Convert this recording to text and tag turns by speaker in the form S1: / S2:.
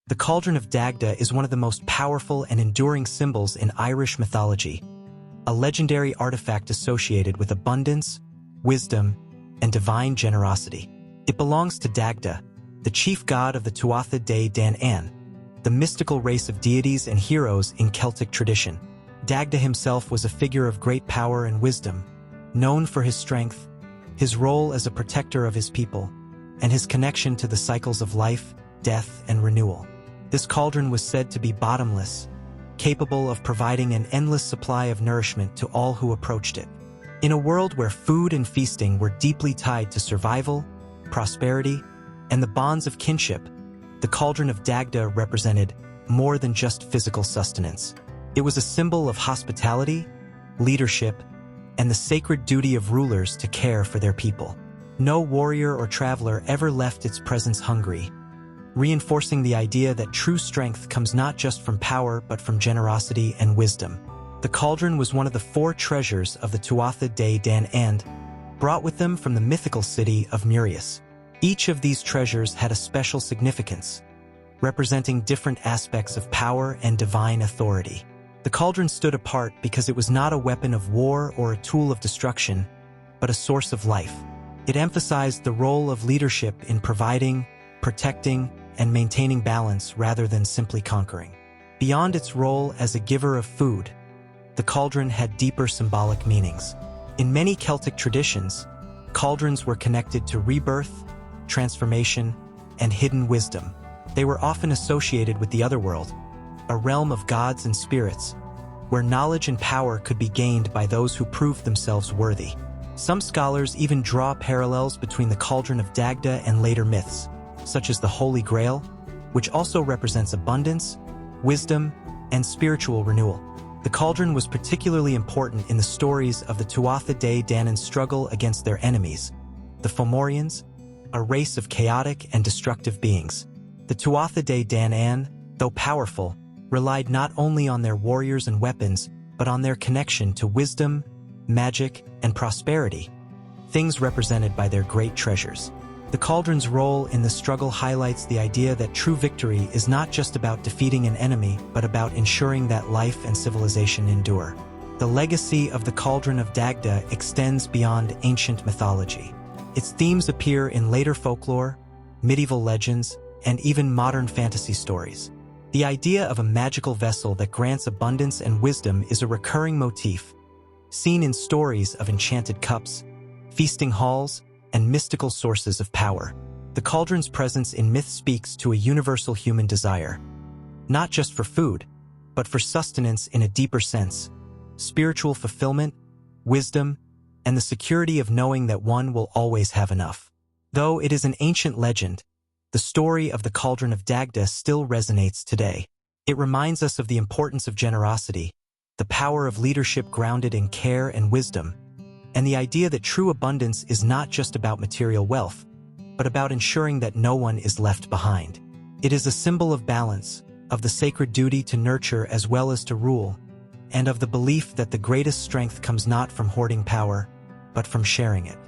S1: The Cauldron of Dagda is one of the most powerful and enduring symbols in Irish mythology, a legendary artifact associated with abundance, wisdom, and divine generosity. It belongs to Dadga, the chief god of the Tuatha Dé Danann, the mystical race of deities and heroes in Celtic tradition. Dadga himself was a figure of great power and wisdom, known for his strength, his role as a protector of his people, and his connection to the cycles of life, death, and renewal. This cauldron was said to be bottomless, capable of providing an endless supply of nourishment to all who approached it. In a world where food and feasting were deeply tied to survival, prosperity, and the bonds of kinship, the Cauldron of Dagda represented more than just physical sustenance. It was a symbol of hospitality, leadership, and the sacred duty of rulers to care for their people. No warrior or traveler ever left its presence hungry, reinforcing the idea that true strength comes not just from power but from generosity and wisdom. The cauldron was one of the 4 treasures of the Tuatha Dé Danann, brought with them from the mythical city of Murias. Each of these treasures had a special significance, representing different aspects of power and divine authority. The cauldron stood apart because it was not a weapon of war or a tool of destruction, but a source of life. It emphasized the role of leadership in providing, protecting, and maintaining balance rather than simply conquering. Beyond its role as a giver of food, the cauldron had deeper symbolic meanings. In many Celtic traditions, cauldrons were connected to rebirth, transformation, and hidden wisdom. They were often associated with the otherworld, a realm of gods and spirits, where knowledge and power could be gained by those who proved themselves worthy. Some scholars even draw parallels between the Cauldron of Dagda and later myths, such as the Holy Grail, which also represents abundance, wisdom, and spiritual renewal. The cauldron was particularly important in the stories of the Tuatha Dé Danann's struggle against their enemies, the Fomorians, a race of chaotic and destructive beings. The Tuatha Dé Danann, though powerful, relied not only on their warriors and weapons, but on their connection to wisdom, magic, and prosperity, things represented by their great treasures. The cauldron's role in the struggle highlights the idea that true victory is not just about defeating an enemy, but about ensuring that life and civilization endure. The legacy of the Cauldron of Dagda extends beyond ancient mythology. Its themes appear in later folklore, medieval legends, and even modern fantasy stories. The idea of a magical vessel that grants abundance and wisdom is a recurring motif, seen in stories of enchanted cups, feasting halls, and mystical sources of power. The cauldron's presence in myth speaks to a universal human desire, not just for food, but for sustenance in a deeper sense, spiritual fulfillment, wisdom, and the security of knowing that one will always have enough. Though it is an ancient legend, the story of the Cauldron of Dagda still resonates today. It reminds us of the importance of generosity, the power of leadership grounded in care and wisdom, and the idea that true abundance is not just about material wealth, but about ensuring that no one is left behind. It is a symbol of balance, of the sacred duty to nurture as well as to rule, and of the belief that the greatest strength comes not from hoarding power, but from sharing it.